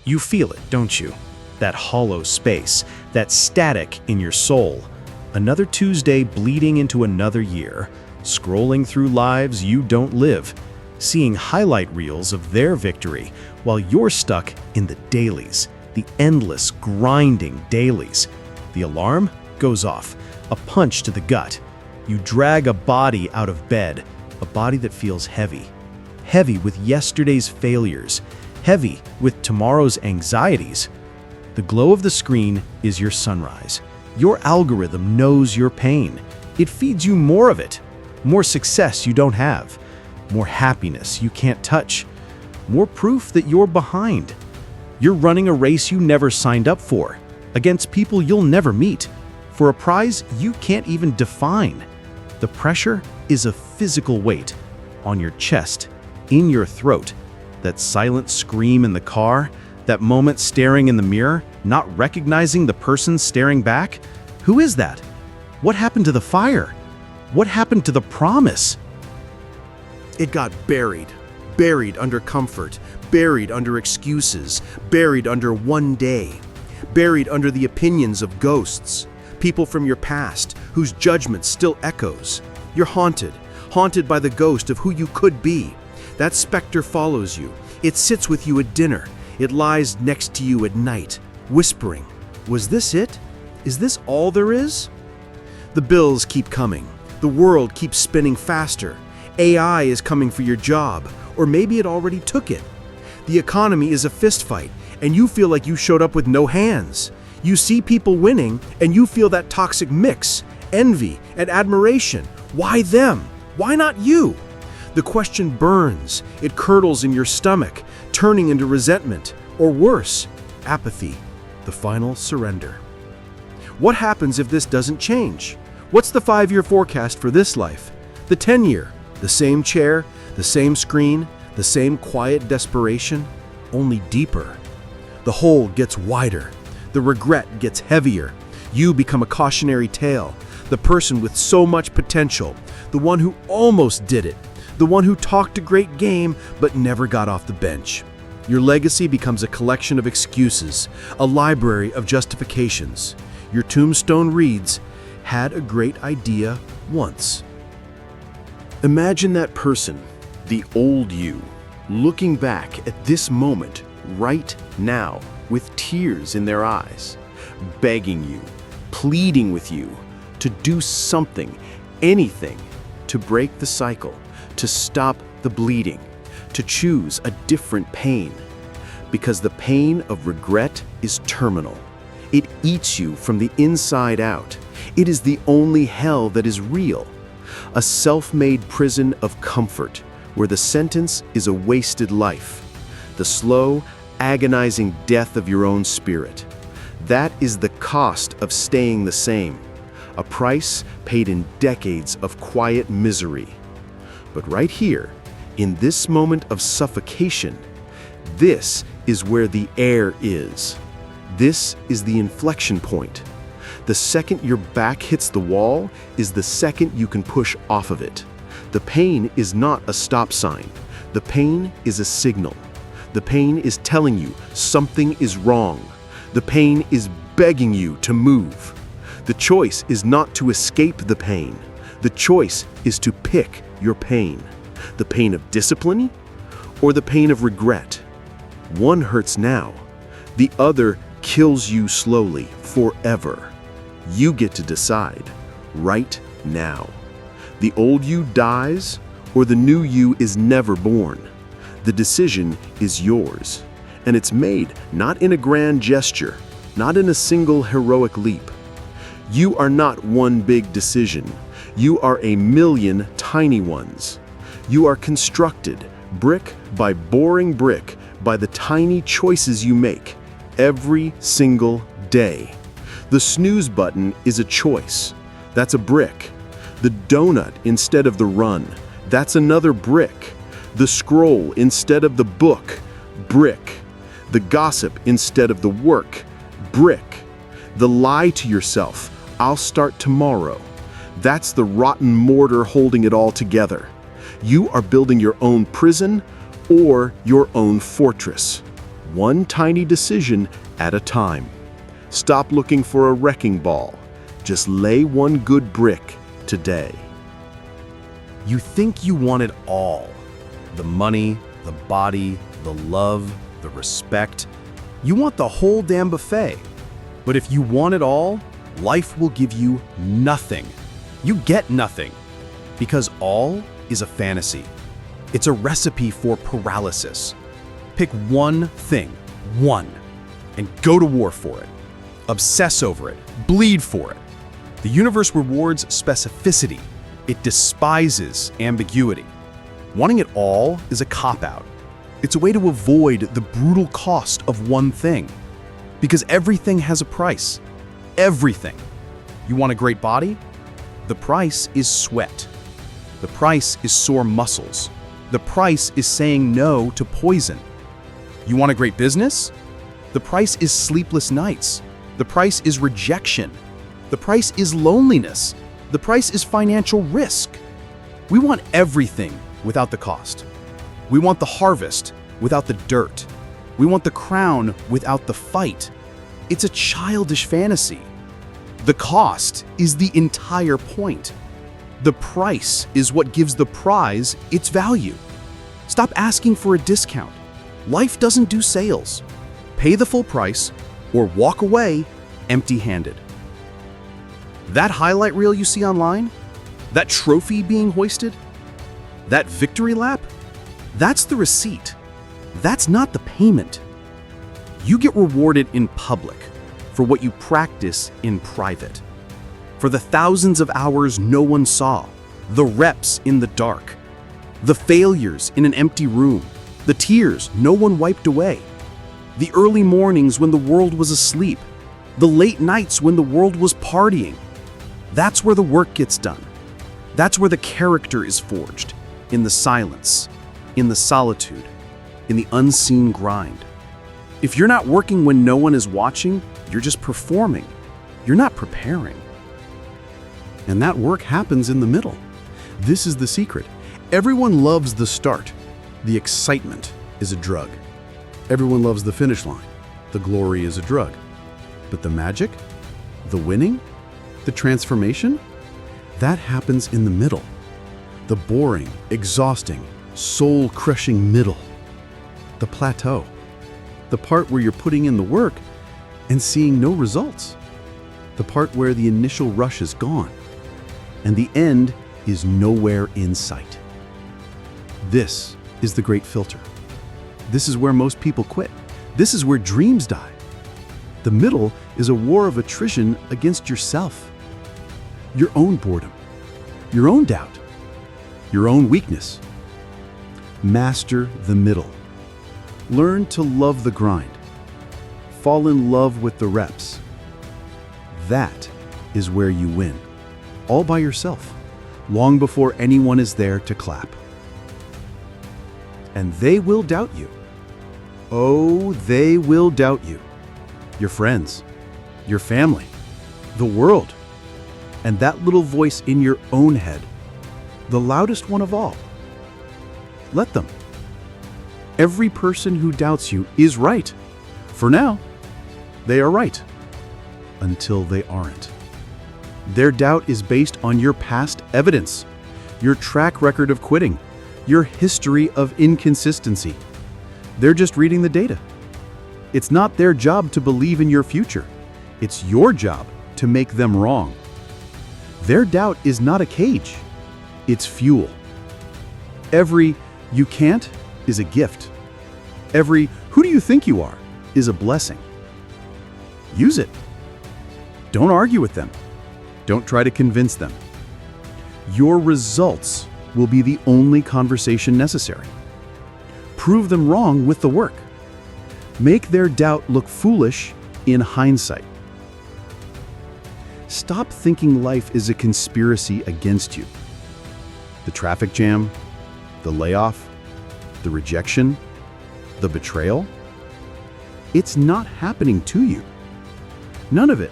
You feel it, don't you? That hollow space, that static in your soul. Another Tuesday bleeding into another year, scrolling through lives you don't live, seeing highlight reels of their victory while you're stuck in the dailies, the endless, grinding dailies. The alarm goes off, a punch to the gut. You drag a body out of bed, a body that feels heavy. Heavy with yesterday's failures, heavy with tomorrow's anxieties. The glow of the screen is your sunrise. Your algorithm knows your pain. It feeds you more of it, more success you don't have, more happiness you can't touch, more proof that you're behind. You're running a race you never signed up for, against people you'll never meet, for a prize you can't even define. The pressure is a physical weight on your chest, in your throat. That silent scream in the car, that moment staring in the mirror, not recognizing the person staring back. Who is that? What happened to the fire? What happened to the promise? It got buried under comfort, buried under excuses, buried under one day, buried under the opinions of ghosts, people from your past whose judgment still echoes. You're haunted by the ghost of who you could be. That specter follows you. It sits with you at dinner. It lies next to you at night, whispering, "Was this it? Is this all there is?" The bills keep coming. The world keeps spinning faster. AI is coming for your job, or maybe it already took it. The economy is a fistfight, and you feel like you showed up with no hands. You see people winning, and you feel that toxic mix, envy and admiration. Why them? Why not you? The question burns. It curdles in your stomach, turning into resentment, or worse, apathy, the final surrender. What happens if this doesn't change? What's the 5-year forecast for this life? The 10-year? The same chair, the same screen, the same quiet desperation, only deeper. The hole gets wider. The regret gets heavier. You become a cautionary tale, the person with so much potential, the one who almost did it, the one who talked a great game but never got off the bench. Your legacy becomes a collection of excuses, a library of justifications. Your tombstone reads, "Had a great idea once." Imagine that person, the old you, looking back at this moment right now with tears in their eyes, begging you, pleading with you to do something, anything, to break the cycle, to stop the bleeding, to choose a different pain. Because the pain of regret is terminal. It eats you from the inside out. It is the only hell that is real. A self-made prison of comfort, where the sentence is a wasted life. The slow, agonizing death of your own spirit. That is the cost of staying the same. A price paid in decades of quiet misery. But right here, in this moment of suffocation, this is where the air is. This is the inflection point. The second your back hits the wall is the second you can push off of it. The pain is not a stop sign. The pain is a signal. The pain is telling you something is wrong. The pain is begging you to move. The choice is not to escape the pain. The choice is to pick your pain. The pain of discipline or the pain of regret. One hurts now. The other kills you slowly, forever. You get to decide, right now. The old you dies, or the new you is never born. The decision is yours, and it's made not in a grand gesture, not in a single heroic leap. You are not one big decision. You are a million tiny ones. You are constructed, brick by boring brick, by the tiny choices you make every single day. The snooze button is a choice. That's a brick. The donut instead of the run. That's another brick. The scroll instead of the book. Brick. The gossip instead of the work. Brick. The lie to yourself. I'll start tomorrow. That's the rotten mortar holding it all together. You are building your own prison or your own fortress. one tiny decision at a time. Stop looking for a wrecking ball. Just lay one good brick today. You think you want it all. The money, the body, the love, the respect. You want the whole damn buffet. But if you want it all, life will give you nothing. You get nothing. Because all is a fantasy. It's a recipe for paralysis. Pick one thing, one, and go to war for it. Obsess over it, bleed for it. The universe rewards specificity. It despises ambiguity. Wanting it all is a cop-out. It's a way to avoid the brutal cost of one thing. Because everything has a price. Everything. You want a great body? The price is sweat. The price is sore muscles. The price is saying no to poison. You want a great business? The price is sleepless nights. The price is rejection. The price is loneliness. The price is financial risk. We want everything without the cost. We want the harvest without the dirt. We want the crown without the fight. It's a childish fantasy. The cost is the entire point. The price is what gives the prize its value. Stop asking for a discount. Life doesn't do sales. Pay the full price or walk away empty-handed. That highlight reel you see online? That trophy being hoisted? That victory lap? That's the receipt. That's not the payment. You get rewarded in public for what you practice in private. For the thousands of hours no one saw, the reps in the dark, the failures in an empty room, the tears no one wiped away, the early mornings when the world was asleep, the late nights when the world was partying. That's where the work gets done. That's where the character is forged, in the silence, in the solitude, in the unseen grind. If you're not working when no one is watching, you're just performing. You're not preparing. And that work happens in the middle. This is the secret. Everyone loves the start. The excitement is a drug. Everyone loves the finish line. The glory is a drug. But the magic, the winning, the transformation, that happens in the middle. The boring, exhausting, soul-crushing middle. The plateau. The part where you're putting in the work and seeing no results. The part where the initial rush is gone and the end is nowhere in sight. This is the great filter. This is where most people quit. This is where dreams die. The middle is a war of attrition against yourself. Your own boredom, your own doubt, your own weakness. Master the middle. Learn to love the grind. Fall in love with the reps. That is where you win. All by yourself, long before anyone is there to clap. And they will doubt you. Oh, they will doubt you. Your friends, your family, the world, and that little voice in your own head, the loudest one of all. Let them. Every person who doubts you is right. For now, they are right. Until they aren't. Their doubt is based on your past evidence, your track record of quitting, your history of inconsistency. They're just reading the data. It's not their job to believe in your future. It's your job to make them wrong. Their doubt is not a cage. It's fuel. Every "you can't" is a gift. Every "who do you think you are" is a blessing. Use it. Don't argue with them. Don't try to convince them. Your results will be the only conversation necessary. Prove them wrong with the work. Make their doubt look foolish in hindsight. Stop thinking life is a conspiracy against you. The traffic jam, the layoff, the rejection, the betrayal. It's not happening to you. None of it.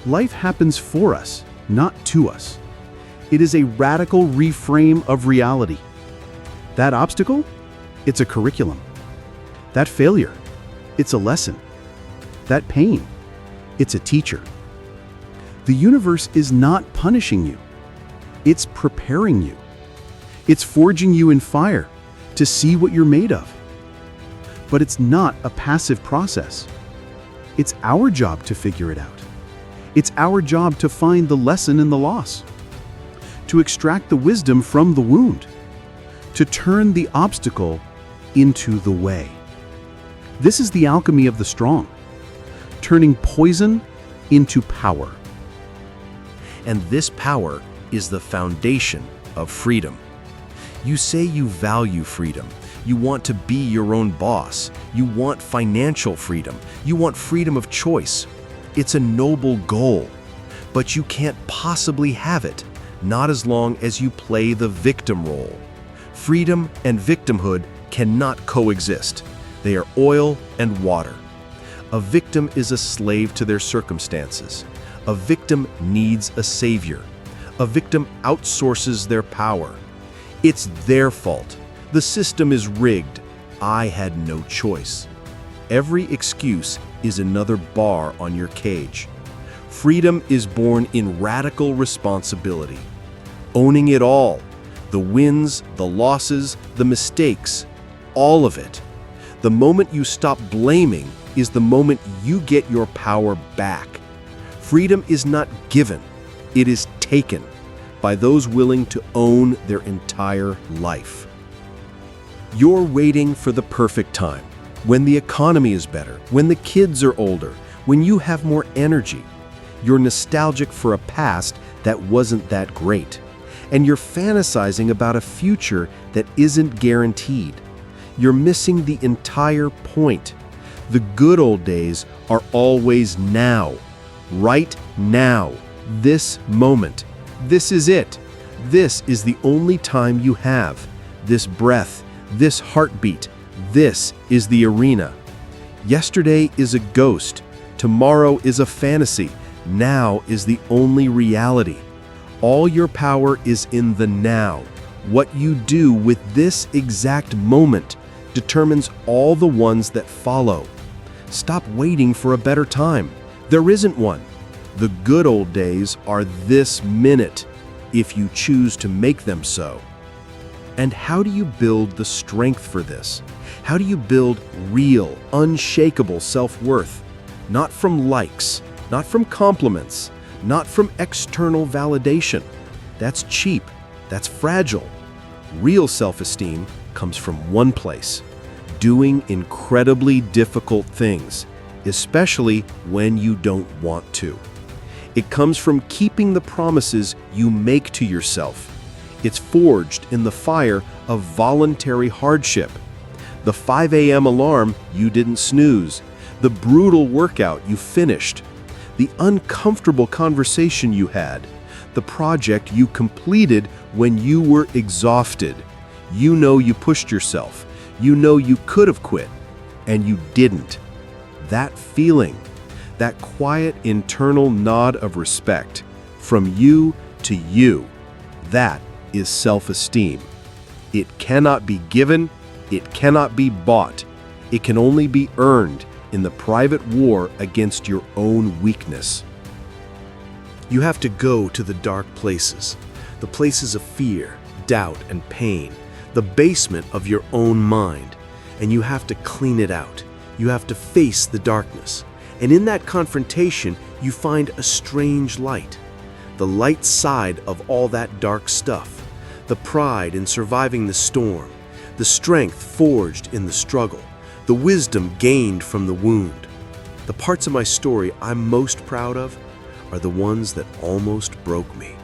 Life happens for us, not to us. It is a radical reframe of reality. That obstacle, it's a curriculum. That failure, It's a lesson. That pain, it's a teacher. The universe is not punishing you. It's preparing you. It's forging you in fire to see what you're made of. But it's not a passive process. It's our job to figure it out. It's our job to find the lesson in the loss, to extract the wisdom from the wound, to turn the obstacle into the way. This is the alchemy of the strong, turning poison into power. And this power is the foundation of freedom. You say you value freedom. You want to be your own boss. You want financial freedom. You want freedom of choice. It's a noble goal, but you can't possibly have it, not as long as you play the victim role. Freedom and victimhood cannot coexist. They are oil and water. A victim is a slave to their circumstances. A victim needs a savior. A victim outsources their power. It's their fault. The system is rigged. I had no choice. Every excuse is another bar on your cage. Freedom is born in radical responsibility. Owning it all. The wins, the losses, the mistakes. All of it. The moment you stop blaming is the moment you get your power back. Freedom is not given. It is taken by those willing to own their entire life. You're waiting for the perfect time, when the economy is better, when the kids are older, when you have more energy. You're nostalgic for a past that wasn't that great, and you're fantasizing about a future that isn't guaranteed. You're missing the entire point. The good old days are always now, right now, this moment. This is it. This is the only time you have. This breath, this heartbeat, this is the arena. Yesterday is a ghost. Tomorrow is a fantasy. Now is the only reality. All your power is in the now. What you do with this exact moment determines all the ones that follow. Stop waiting for a better time. There isn't one. The good old days are this minute, if you choose to make them so. And how do you build the strength for this? How do you build real, unshakable self-worth? Not from likes, not from compliments, not from external validation. That's cheap, that's fragile. Real self-esteem comes from one place: doing incredibly difficult things, especially when you don't want to. It comes from keeping the promises you make to yourself. It's forged in the fire of voluntary hardship. The 5 a.m. alarm you didn't snooze, the brutal workout you finished, the uncomfortable conversation you had, the project you completed when you were exhausted. You know you pushed yourself. You know you could have quit, and you didn't. That feeling, that quiet internal nod of respect from you to you, that is self-esteem. It cannot be given, it cannot be bought. It can only be earned in the private war against your own weakness. You have to go to the dark places, the places of fear, doubt, and pain, the basement of your own mind, and you have to clean it out. You have to face the darkness. And in that confrontation, you find a strange light. The light side of all that dark stuff. The pride in surviving the storm. The strength forged in the struggle. The wisdom gained from the wound. The parts of my story I'm most proud of are the ones that almost broke me.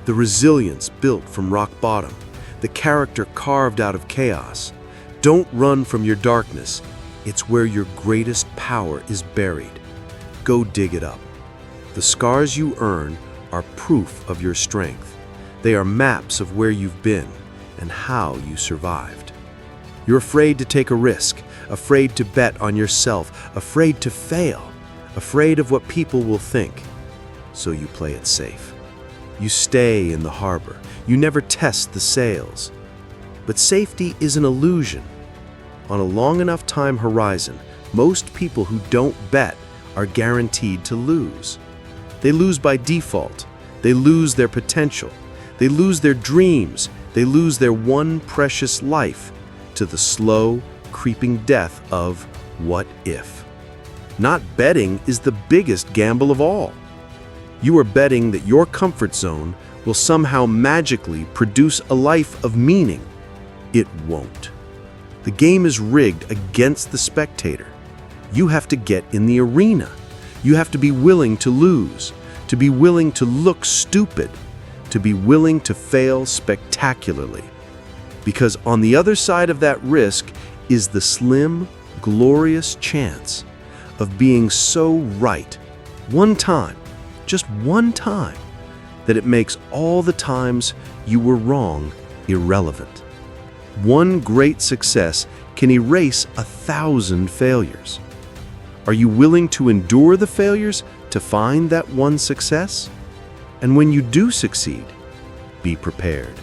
The resilience built from rock bottom. The character carved out of chaos. Don't run from your darkness. It's where your greatest power is buried. Go dig it up. The scars you earn are proof of your strength. They are maps of where you've been and how you survived. You're afraid to take a risk, afraid to bet on yourself, afraid to fail, afraid of what people will think. So you play it safe. You stay in the harbor. You never test the sails. But safety is an illusion. On a long enough time horizon, Most people who don't bet are guaranteed to lose. They lose by default. They lose their potential. They lose their dreams. They lose their one precious life to the slow, creeping death of what if. Not betting is the biggest gamble of all. You are betting that your comfort zone will somehow magically produce a life of meaning. It won't. The game is rigged against the spectator. You have to get in the arena. You have to be willing to lose, to be willing to look stupid, to be willing to fail spectacularly. Because on the other side of that risk is the slim, glorious chance of being so right one time, just one time, that it makes all the times you were wrong irrelevant. One great success can erase 1,000 failures. Are you willing to endure the failures to find that one success? And when you do succeed, be prepared.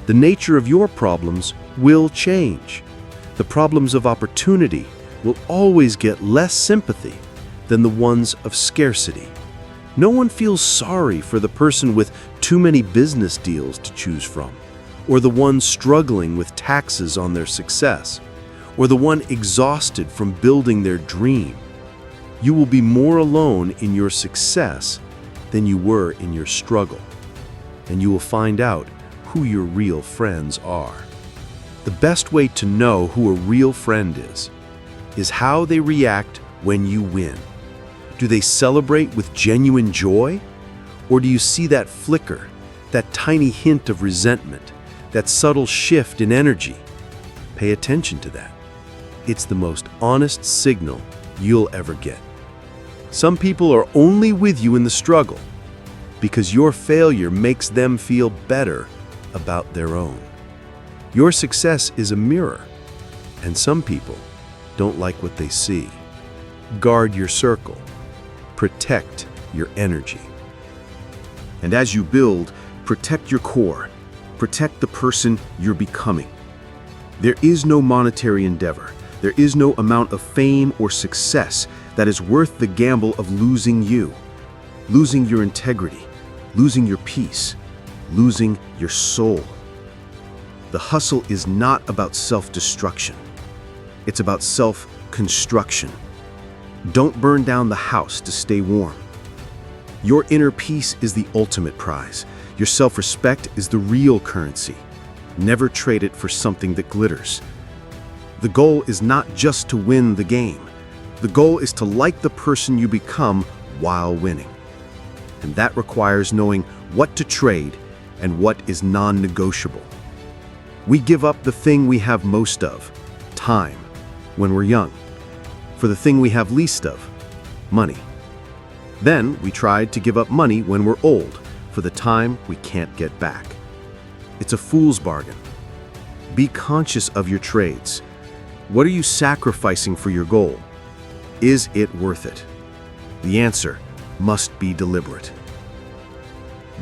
The nature of your problems will change. The problems of opportunity will always get less sympathy than the ones of scarcity. No one feels sorry for the person with too many business deals to choose from, or the one struggling with taxes on their success, or the one exhausted from building their dream. You will be more alone in your success than you were in your struggle, and you will find out who your real friends are. The best way to know who a real friend is how they react when you win. Do they celebrate with genuine joy? Or do you see that flicker, that tiny hint of resentment, that subtle shift in energy? Pay attention to that. It's the most honest signal you'll ever get. Some people are only with you in the struggle because your failure makes them feel better about their own. Your success is a mirror, and some people don't like what they see. Guard your circle. Protect your energy. And as you build, protect your core. Protect the person you're becoming. There is no monetary endeavor. There is no amount of fame or success that is worth the gamble of losing you, losing your integrity, losing your peace, losing your soul. The hustle is not about self-destruction. It's about self-construction. Don't burn down the house to stay warm. Your inner peace is the ultimate prize. Your self-respect is the real currency. Never trade it for something that glitters. The goal is not just to win the game. The goal is to like the person you become while winning. And that requires knowing what to trade and what is non-negotiable. We give up the thing we have most of, time, when we're young, for the thing we have least of, money. Then we tried to give up money when we're old, for the time we can't get back. It's a fool's bargain. Be conscious of your trades. What are you sacrificing for your goal? Is it worth it? The answer must be deliberate.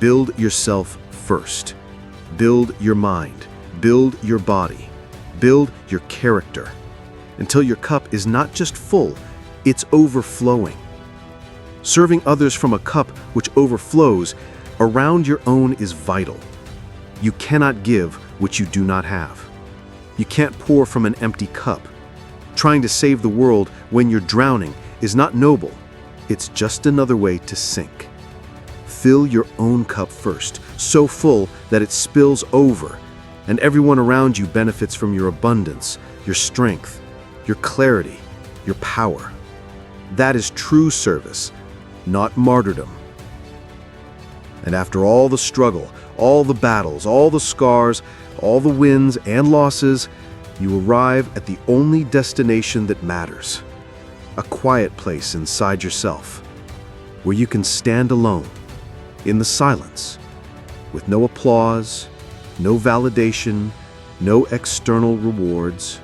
Build yourself first. Build your mind. Build your body. Build your character. Until your cup is not just full, it's overflowing. Serving others from a cup which overflows around your own is vital. You cannot give what you do not have. You can't pour from an empty cup. Trying to save the world when you're drowning is not noble. It's just another way to sink. Fill your own cup first, so full that it spills over, and everyone around you benefits from your abundance, your strength, your clarity, your power. That is true service, not martyrdom. And after all the struggle, all the battles, all the scars, all the wins and losses, you arrive at the only destination that matters. A quiet place inside yourself, where you can stand alone, in the silence, with no applause, no validation, no external rewards,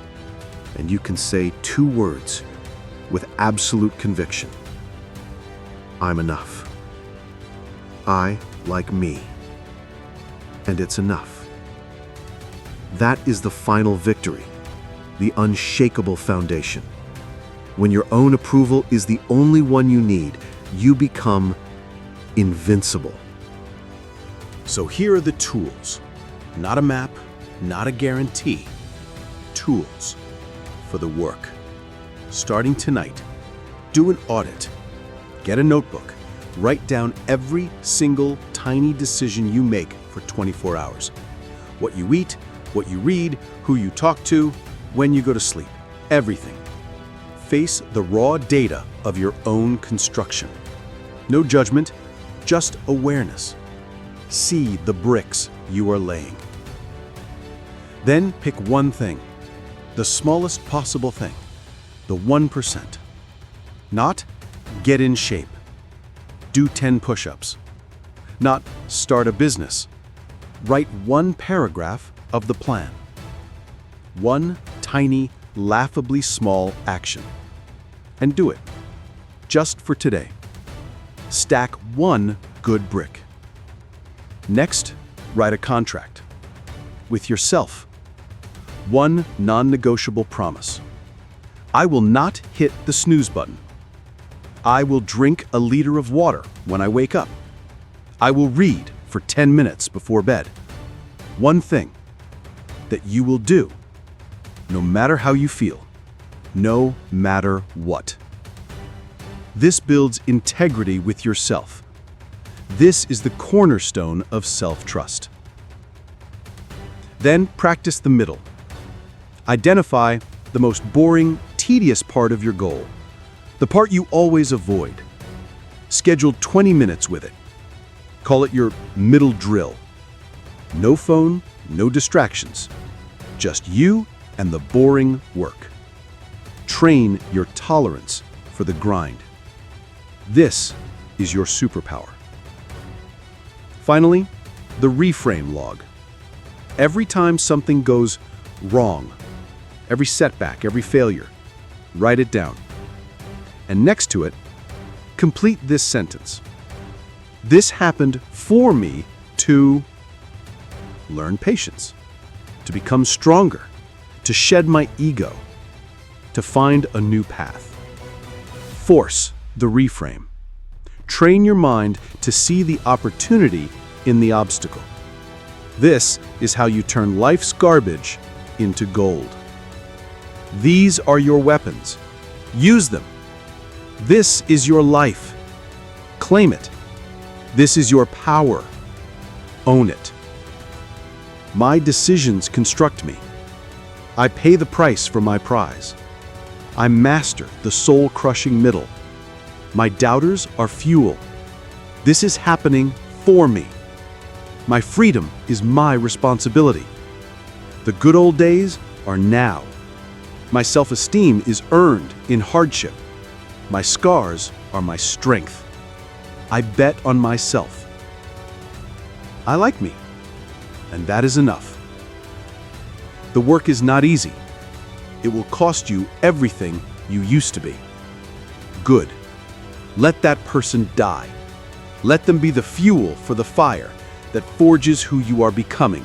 and you can say 2 words with absolute conviction. I'm enough. I like me. And it's enough. That is the final victory, the unshakable foundation. When your own approval is the only one you need, you become invincible. So here are the tools. Not a map, not a guarantee. Tools for the work. Starting tonight, do an audit. Get a notebook. Write down every single tiny decision you make for 24 hours. What you eat, what you read, who you talk to, when you go to sleep. Everything. Face the raw data of your own construction. No judgment, just awareness. See the bricks you are laying. Then pick one thing, the smallest possible thing, the 1%. Not get in shape, do 10 push-ups. Not start a business. Write one paragraph of the plan. One tiny, laughably small action. And do it, just for today. Stack one good brick. Next, write a contract. With yourself. One non-negotiable promise. I will not hit the snooze button. I will drink a liter of water when I wake up. I will read for 10 minutes before bed. One thing that you will do, no matter how you feel, no matter what. This builds integrity with yourself. This is the cornerstone of self-trust. Then practice the middle. Identify the most boring, tedious part of your goal, the part you always avoid. Schedule 20 minutes with it. Call it your middle drill. No phone, no distractions. Just you and the boring work. Train your tolerance for the grind. This is your superpower. Finally, the reframe log. Every time something goes wrong, every setback, every failure, write it down. And next to it, complete this sentence. This happened for me to learn patience, to become stronger, to shed my ego, to find a new path. Force the reframe. Train your mind to see the opportunity in the obstacle. This is how you turn life's garbage into gold. These are your weapons. Use them. This is your life. Claim it. This is your power. Own it. My decisions construct me. I pay the price for my prize. I master the soul-crushing middle. My doubters are fuel. This is happening for me. My freedom is my responsibility. The good old days are now. My self-esteem is earned in hardship. My scars are my strength. I bet on myself. I like me, and that is enough. The work is not easy. It will cost you everything you used to be. Good. Let that person die. Let them be the fuel for the fire that forges who you are becoming.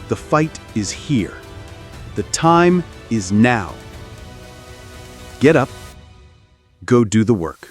The fight is here. The time is now. Get up. Go do the work.